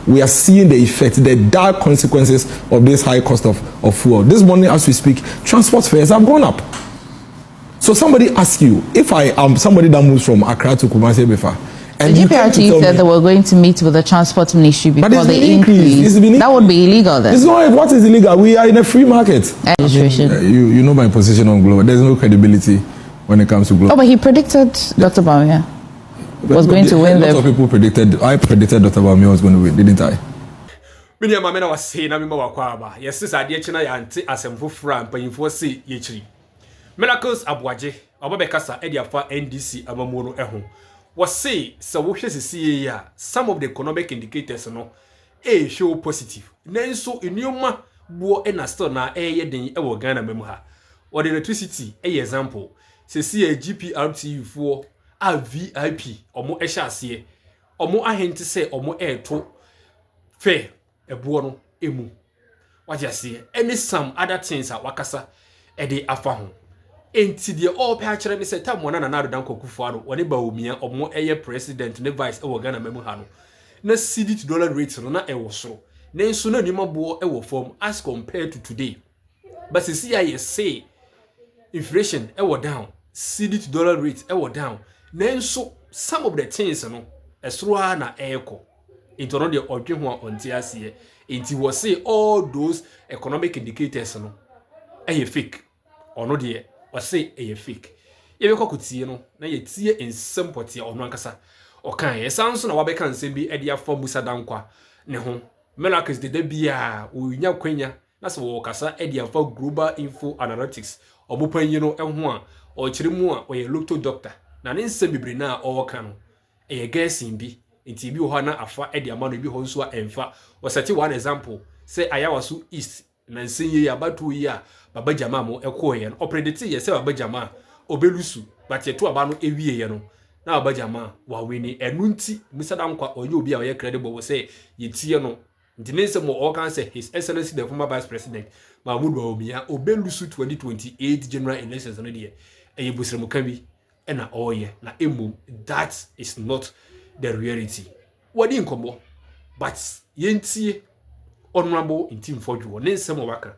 we are seeing the effect, the dark consequences of this high cost of fuel. This morning, as we speak, transport fares have gone up. So somebody asks you, if I am somebody that moves from Accra to Kumasi before, and the GPRT said they were going to meet with the transport ministry before the increase. That would be illegal then. It's not. What is illegal? We are in a free market. You know my position on global. There's no credibility when it comes to global. Oh, but he predicted Dr. Bawumia was going to win. A lot of people predicted. I predicted Dr. Bawumia was going to win, didn't I? Many mama na was saying na me ma wakwaba. Yes, sis ade china ya ante asemfo fra mpanyimfo se yechiri. Miracles Aboagye obabekasa e dia fa NDC amamu no eho. Was say so wohwe sisi ya some of the economic indicators no show positive. Nanso enioma bo e na still na ye den e wo Ghana memu ha. Or the electricity example. Sisi a GPRT for a VIP omo ehye ase. Omo ahenti se omo to fair ebuo no emu. What you see? Any some other things a wakasa e de afa ho. Enti de all pa kire me say tam wona na nado dan kokufo aro woni ba omia omo president ne vice e wo Ghana memu ha no na cedi to dollar rate no na e wo soro na nso na nima bo e wo form as compared to today. But see I say inflation e wo down, cedi to dollar rate e wo down. Na nso some of the things no esro na eko into no de odwe ho onti ase enti wo say all those economic indicators no e fake ono de or say a fake. Ye be kokutie no na ye tie ensem pote ono ankasa. Okan ye sanso na wabeka nsem bi e dia for Musah Danquah ne ho. Miracles de bia onya kwanya na se wo kasa e dia for global info analytics. Obopanyi no ho a o kire mu a o ye local doctor. Na ne nsem bibre na o woka no e ye guessing bi. Nti bi ho na afa e dia ma no bi ho nso a emfa. O seti one example say Ayawasu East na nsenye ya batu ya baba jama mo ekoye no oprediti ye se baba jama obelusu but ye to aba no ewie ye no na baba jama wa weni enu nti Musah Danquah onye obi a ye credible wo say ye tie no nti ne se mo all can say his excellency the former vice president Mahmoud Bawumia obelusu 2028 general elections no de e busremu kan bi e na oye na emu that is not the reality wadi nkomo but ye ntie honorable in team for you ne nsem waka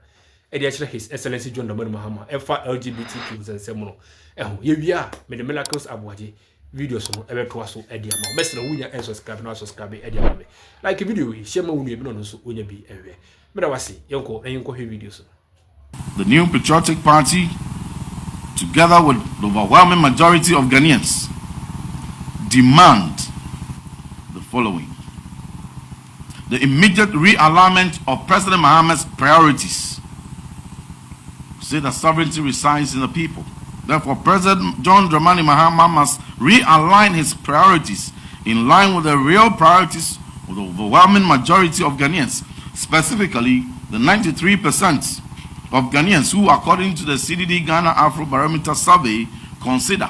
e de his excellency John Mahama efa LGBTQ nsem no ye wia me the Miracles Aboagye videos no ebeto so e de ama mesra wunya e subscribe na subscribe e de ama like video we share ma wunu e bi no so onya bi ewe me da wase yenko he videos. The new patriotic party, together with the overwhelming majority of Ghanaians, demand the following: the immediate realignment of President Mahama's priorities. Say that sovereignty resides in the people. Therefore, President John Dramani Mahama must realign his priorities in line with the real priorities of the overwhelming majority of Ghanaians, specifically the 93% of Ghanaians who, according to the CDD Ghana Afro-Barometer survey, consider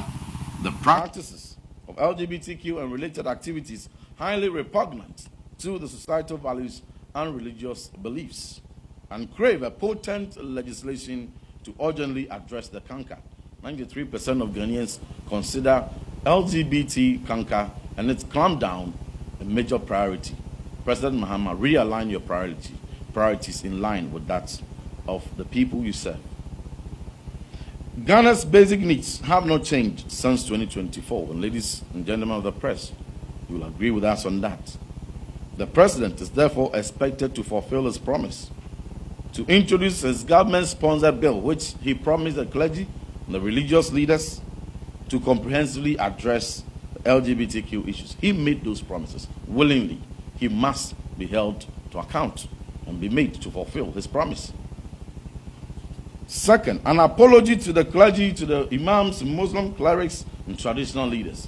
the practices of LGBTQ and related activities highly repugnant to the societal values and religious beliefs, and crave a potent legislation to urgently address the canker. 93% of Ghanaians consider LGBT canker and its clampdown a major priority. President Mahama, realign your priorities in line with that of the people you serve. Ghana's basic needs have not changed since 2024. And ladies and gentlemen of the press, you will agree with us on that. The president is therefore expected to fulfill his promise to introduce his government-sponsored bill, which he promised the clergy and the religious leaders to comprehensively address the LGBTQ issues. He made those promises willingly. He must be held to account and be made to fulfill his promise. Second, an apology to the clergy, to the imams, Muslim clerics, and traditional leaders.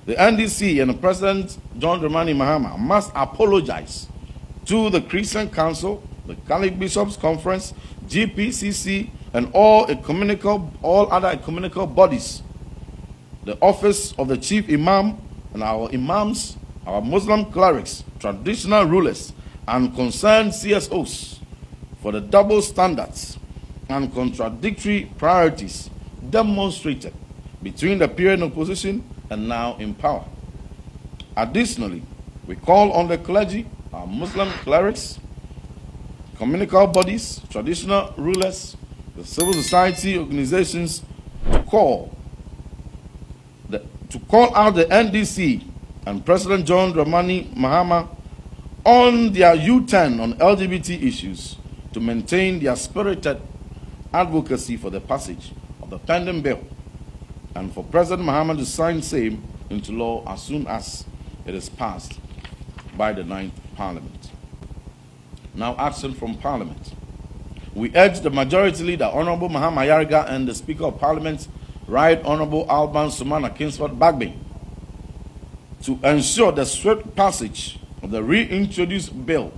The NDC and President John Dramani Mahama must apologize to the Christian Council, the Catholic Bishops' Conference, GPCC, and all other ecumenical bodies, the office of the Chief Imam, and our imams, our Muslim clerics, traditional rulers, and concerned CSOs for the double standards and contradictory priorities demonstrated between the period of opposition and now in power. Additionally, we call on the clergy, our our Muslim clerics, communal bodies, traditional rulers, the civil society organizations to call out the NDC and President John Dramani Mahama on their U-turn on LGBT issues to maintain their spirited advocacy for the passage of the pending bill and for President Mahama to sign same into law as soon as it is passed by the 9th Parliament. Now, action from Parliament. We urge the Majority Leader, Honorable Mahama Yarga, and the Speaker of Parliament, Right Honorable Alban Sumana Kingsford Bagby, to ensure the swift passage of the reintroduced bill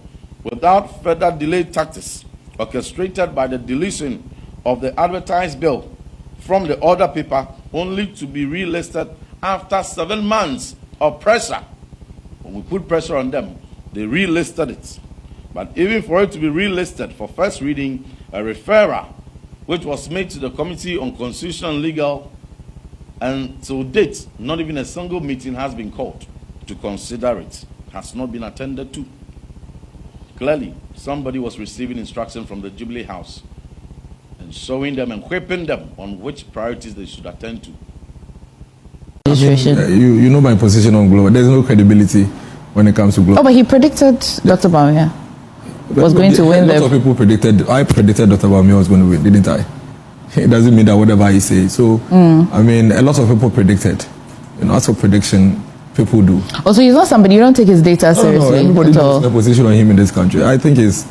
without further delay tactics orchestrated by the deletion of the advertised bill from the order paper only to be relisted after 7 months of pressure. When we put pressure on them, they relisted it. But even for it to be relisted for first reading, a referral which was made to the Committee on Constitutional and Legal, and to date, not even a single meeting has been called to consider it, has not been attended to. Clearly, somebody was receiving instruction from the Jubilee House and showing them and whipping them on which priorities they should attend to. You know my position on Global. There's no credibility when it comes to Global. Oh, but he predicted Dr. Bawumia was going to win. Lots of people predicted. I predicted Dr. Bawumia was going to win, didn't I? It doesn't mean that whatever I say. So, I mean, a lot of people predicted. You know, as for prediction, people do. Also, he's not somebody, you don't take his data seriously. No, everybody knows the position on him in this country. I think it's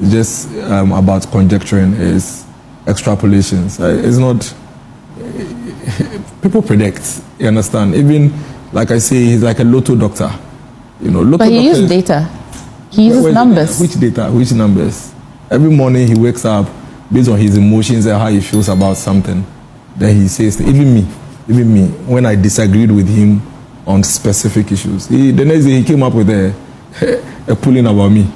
just about conjecturing, it's extrapolations. It's not. People predict, you understand? Even, like I say, he's like a lotto doctor. You know, but he uses data. He uses numbers. Which data? Which numbers? Every morning he wakes up based on his emotions and how he feels about something. Then he says, even me, when I disagreed with him on specific issues, the next day he came up with a pulling about me.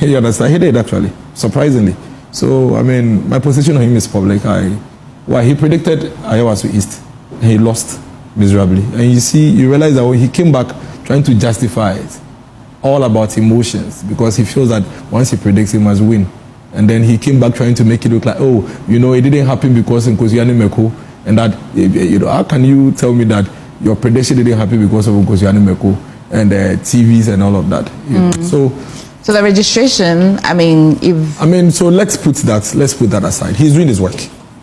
You understand? He did, actually, surprisingly. So, I mean, my position on him is public. He predicted Ayawaso East, and he lost miserably. And you realize that when he came back trying to justify it, all about emotions, because he feels that once he predicts, he must win. And then he came back trying to make it look like, oh, you know, it didn't happen because Nkosi Meko, and that, you know, how can you tell me that your prediction didn't happen because of Nkosi Meko and TVs and all of that? You know? So the registration, so let's put that aside. He's doing his work.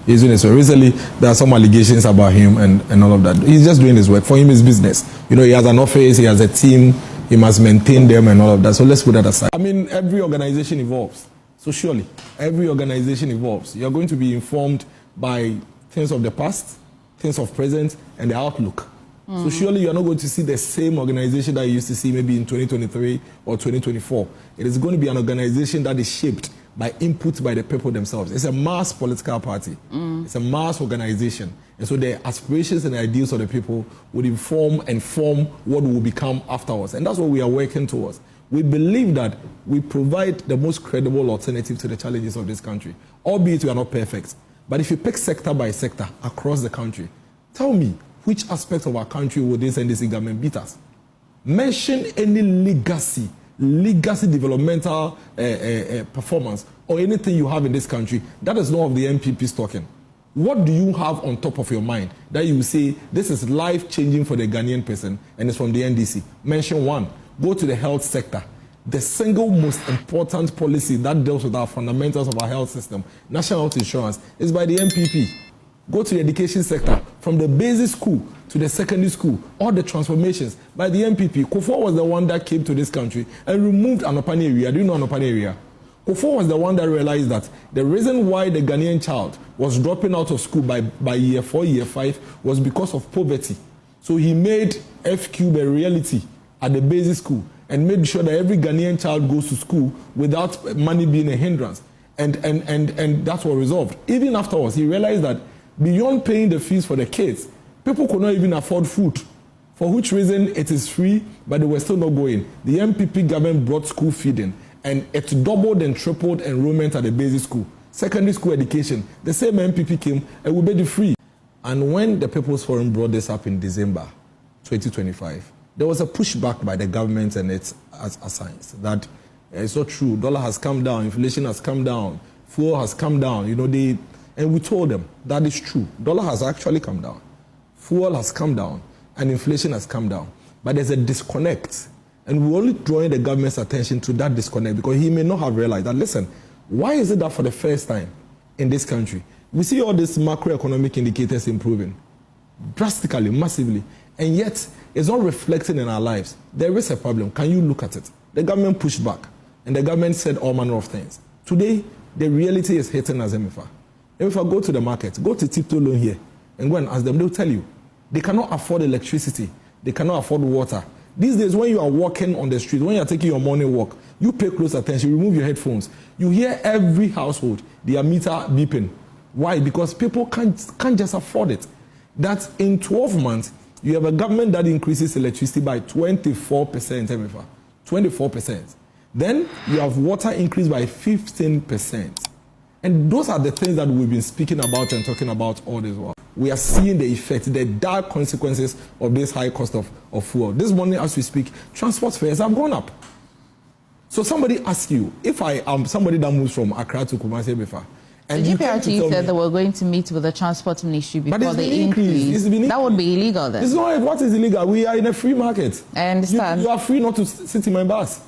He's doing his work. Recently, there are some allegations about him and all of that. He's just doing his work. For him, it's business. You know, he has an office, he has a team, he must maintain them and all of that. So let's put that aside. Every organization evolves. So surely, every organization evolves. You're going to be informed by things of the past, things of present, and the outlook. So surely you're not going to see the same organization that you used to see maybe in 2023 or 2024. It is going to be an organization that is shaped by input by the people themselves. It's a mass political party. It's a mass organization. And so the aspirations and ideals of the people would inform and form what will become afterwards. And that's what we are working towards. We believe that we provide the most credible alternative to the challenges of this country, albeit we are not perfect. But if you pick sector by sector across the country, tell me, which aspect of our country will this NDC government beat us? Mention any legacy developmental performance or anything you have in this country that is not of the MPP's talking. What do you have on top of your mind that you say this is life-changing for the Ghanaian person and it's from the NDC? Mention one. Go to the health sector. The single most important policy that deals with our fundamentals of our health system, national health insurance, is by the MPP. Go to the education sector, from the basic school to the secondary school, all the transformations by the MPP. Kufuor was the one that came to this country and removed Anopani area. Do you know Anopani area? Kufuor was the one that realized that the reason why the Ghanaian child was dropping out of school by year 4, year 5 was because of poverty. So he made F-cube a reality at the basic school and made sure that every Ghanaian child goes to school without money being a hindrance. And that's what resolved. Even afterwards, he realized that beyond paying the fees for the kids, people could not even afford food, for which reason it is free, but they were still not going. The MPP government brought school feeding, and it doubled and tripled enrollment at the basic school. Secondary school education, the same MPP came and we made it free. And when the People's Forum brought this up in December 2025, there was a pushback by the government and its assigns that it's not true. Dollar has come down, inflation has come down, fuel has come down. You know, and we told them that is true. Dollar has actually come down, fuel has come down, and inflation has come down. But there's a disconnect, and we're only drawing the government's attention to that disconnect because he may not have realized that. Listen, why is it that for the first time in this country we see all these macroeconomic indicators improving drastically, massively, and yet it's not reflecting in our lives? There is a problem. Can you look at it? The government pushed back, and the government said all manner of things. Today, the reality is hitting us, MFA. MFA, go to the market, go to Tiptoe Loan here, and go and ask them. They'll tell you they cannot afford electricity, they cannot afford water. These days, when you are walking on the street, when you are taking your morning walk, you pay close attention, remove your headphones. You hear every household, their meter beeping. Why? Because people can't just afford it. That in 12 months, you have a government that increases electricity by 24%, MFA. 24%. Then you have water increased by 15%. And those are the things that we've been speaking about and talking about all this while. We are seeing the effect, the dark consequences of this high cost of fuel. This morning, as we speak, transport fares have gone up. So somebody asks you, if I am somebody that moves from Accra to Kumasi before, and the GPRT said they were going to meet with the transport ministry before the increase. That would be illegal then. It's not. What is illegal? We are in a free market. I understand. You are free not to sit in my bus.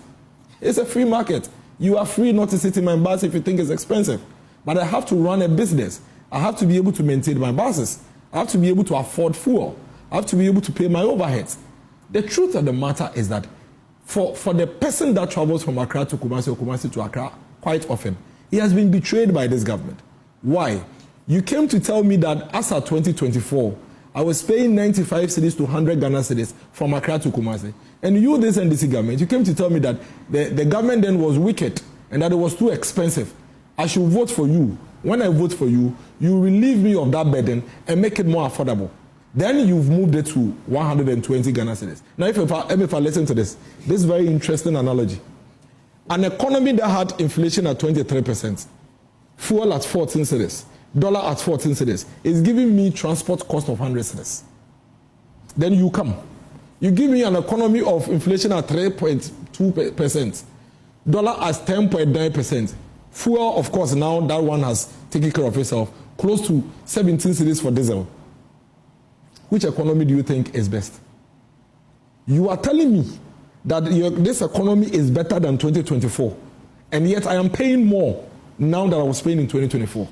It's a free market. You are free not to sit in my bus if you think it's expensive. But I have to run a business. I have to be able to maintain my buses. I have to be able to afford fuel. I have to be able to pay my overheads. The truth of the matter is that for the person that travels from Accra to Kumasi or Kumasi to Accra, quite often, he has been betrayed by this government. Why? You came to tell me that as of 2024, I was paying 95 cedis to 100 Ghana cedis from Accra to Kumasi. And you, this NDC government, you came to tell me that the government then was wicked and that it was too expensive. I should vote for you. When I vote for you, you relieve me of that burden and make it more affordable. Then you've moved it to 120 Ghana cedis. Now, if I listen to this very interesting analogy. An economy that had inflation at 23%, fuel at 14 cedis, dollar at 14 cedis, is giving me transport cost of 100 cedis. Then you come. You give me an economy of inflation at 3.2%, dollar at 10.9%. Fuel, of course, now that one has taken care of itself, close to 17 cedis for diesel. Which economy do you think is best? You are telling me that this economy is better than 2024, and yet I am paying more now than I was paying in 2024.